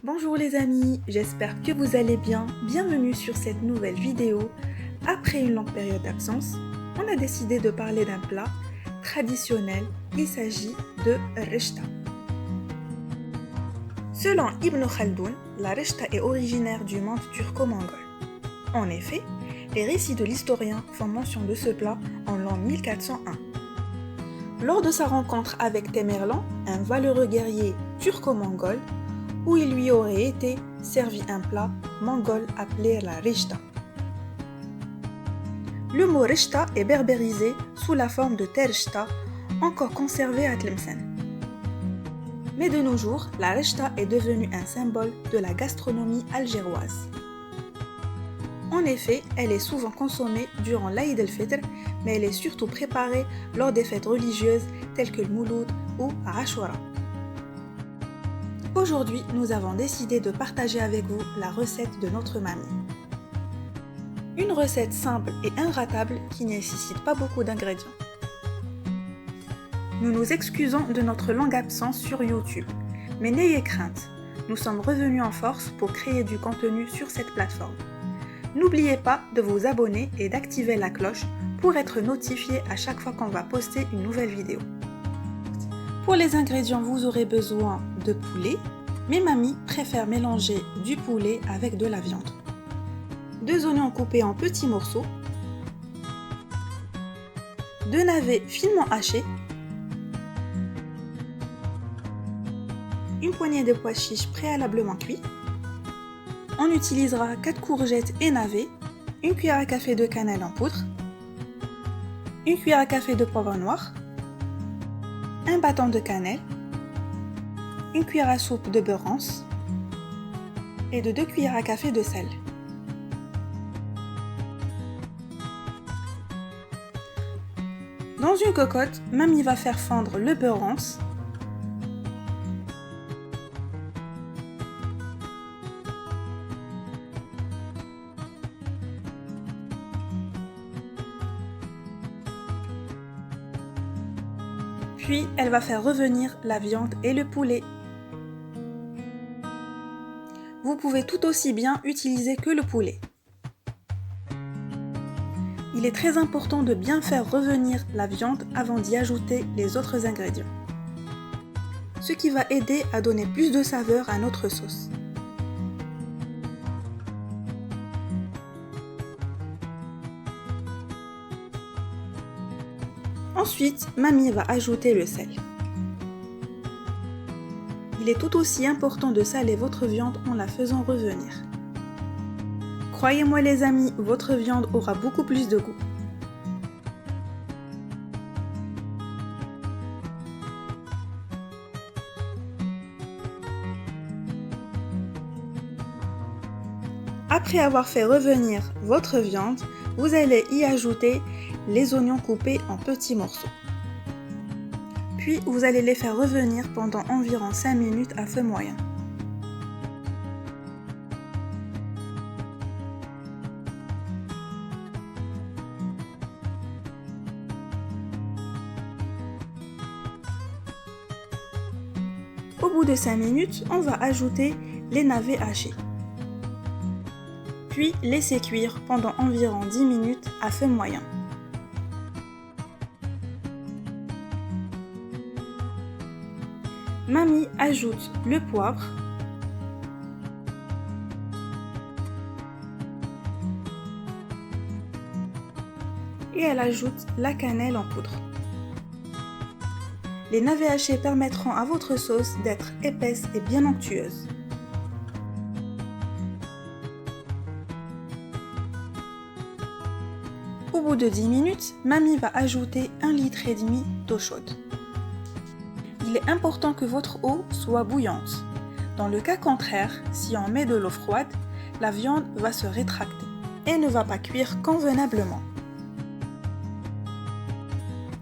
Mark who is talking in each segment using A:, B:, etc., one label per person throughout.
A: Bonjour les amis, j'espère que vous allez bien. Bienvenue sur cette nouvelle vidéo. Après une longue période d'absence, on a décidé de parler d'un plat traditionnel. Il s'agit de rechta. Selon Ibn Khaldoun, la rechta est originaire du monde turco-mongol. En effet, les récits de l'historien font mention de ce plat en l'an 1401. Lors de sa rencontre avec Tamerlan, un valeureux guerrier turco-mongol, où il lui aurait été servi un plat mongol appelé la rechta. Le mot rechta est berbérisé sous la forme de terchta, encore conservé à Tlemcen. Mais de nos jours, la rechta est devenue un symbole de la gastronomie algéroise. En effet, elle est souvent consommée durant l'Aïd el-Fitr, mais elle est surtout préparée lors des fêtes religieuses telles que le Mouloud ou Ashura. Aujourd'hui, nous avons décidé de partager avec vous la recette de notre mamie. Une recette simple et inratable qui ne nécessite pas beaucoup d'ingrédients. Nous nous excusons de notre longue absence sur YouTube, mais n'ayez crainte, nous sommes revenus en force pour créer du contenu sur cette plateforme. N'oubliez pas de vous abonner et d'activer la cloche pour être notifié à chaque fois qu'on va poster une nouvelle vidéo. Pour les ingrédients, vous aurez besoin de poulet, mais mamie préfère mélanger du poulet avec de la viande. 2 oignons coupés en petits morceaux, 2 navets finement hachés, une poignée de pois chiches préalablement cuits. On utilisera 4 courgettes et navets, une cuillère à café de cannelle en poudre, une cuillère à café de poivre noir, un bâton de cannelle, une cuillère à soupe de beurre rance et de 2 cuillères à café de sel. Dans une cocotte, mamie va faire fondre le beurre rance, puis elle va faire revenir la viande et le poulet. Vous pouvez tout aussi bien utiliser que le poulet. Il est très important de bien faire revenir la viande avant d'y ajouter les autres ingrédients, ce qui va aider à donner plus de saveur à notre sauce. Ensuite, mamie va ajouter le sel. Il est tout aussi important de saler votre viande en la faisant revenir. Croyez-moi les amis, votre viande aura beaucoup plus de goût. Après avoir fait revenir votre viande, vous allez y ajouter les oignons coupés en petits morceaux. Puis vous allez les faire revenir pendant environ 5 minutes à feu moyen. Au bout de 5 minutes, on va ajouter les navets hachés. Puis laisser cuire pendant environ 10 minutes à feu moyen. Mamie ajoute le poivre, et elle ajoute la cannelle en poudre. Les navets hachés permettront à votre sauce d'être épaisse et bien onctueuse. Au bout de 10 minutes, mamie va ajouter 1,5 litre d'eau chaude. Il est important que votre eau soit bouillante. Dans le cas contraire, si on met de l'eau froide, la viande va se rétracter et ne va pas cuire convenablement.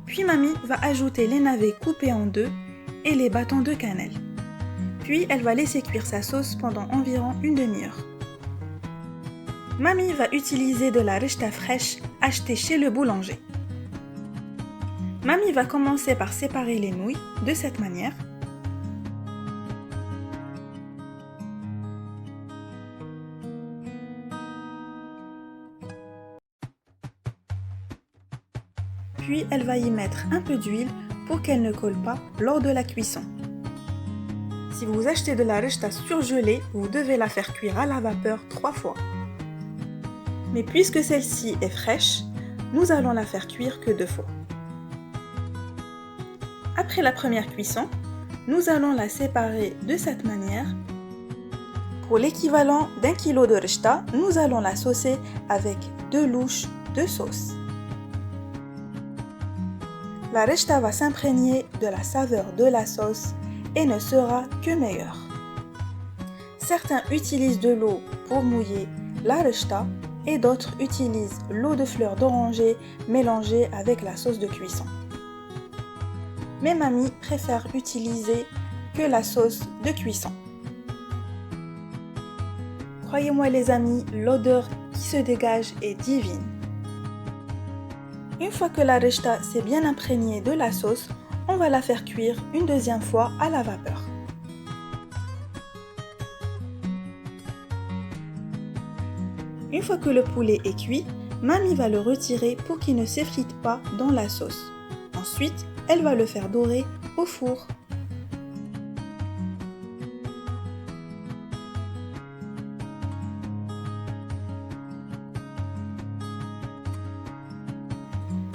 A: Puis mamie va ajouter les navets coupés en 2 et les bâtons de cannelle. Puis elle va laisser cuire sa sauce pendant environ une demi-heure. Mamie va utiliser de la rechta fraîche achetée chez le boulanger. Mamie va commencer par séparer les nouilles de cette manière. Puis elle va y mettre un peu d'huile pour qu'elle ne colle pas lors de la cuisson. Si vous achetez de la rechta surgelée, vous devez la faire cuire à la vapeur 3 fois. Mais puisque celle-ci est fraîche, nous allons la faire cuire que 2 fois. Après la première cuisson, nous allons la séparer de cette manière. Pour l'équivalent d'1 kg de rechta, nous allons la saucer avec 2 louches de sauce. La rechta va s'imprégner de la saveur de la sauce et ne sera que meilleure. Certains utilisent de l'eau pour mouiller la rechta et d'autres utilisent l'eau de fleur d'oranger mélangée avec la sauce de cuisson. Mais mamie préfère utiliser que la sauce de cuisson. Croyez-moi les amis, l'odeur qui se dégage est divine. Une fois que la rechta s'est bien imprégnée de la sauce, on va la faire cuire une deuxième fois à la vapeur. Une fois que le poulet est cuit, mamie va le retirer pour qu'il ne s'effrite pas dans la sauce. Ensuite, elle va le faire dorer au four.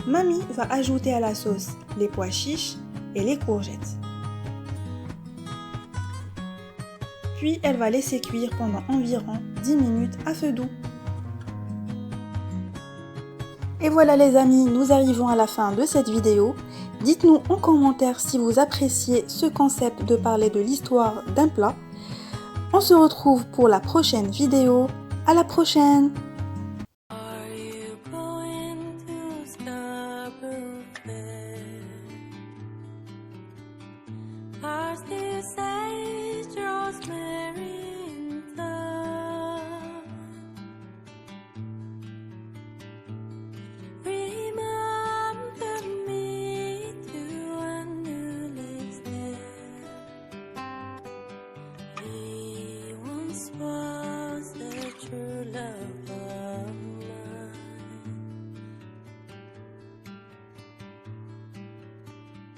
A: Mamie va ajouter à la sauce les pois chiches et les courgettes. Puis elle va laisser cuire pendant environ 10 minutes à feu doux. Et voilà les amis, nous arrivons à la fin de cette vidéo. Dites-nous en commentaire si vous appréciez ce concept de parler de l'histoire d'un plat. On se retrouve pour la prochaine vidéo. À la prochaine!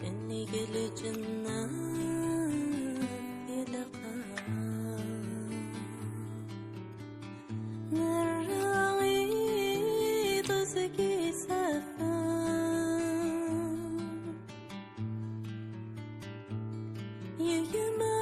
B: إني قل جنة في لقاء نراغي ضزقي سفان يا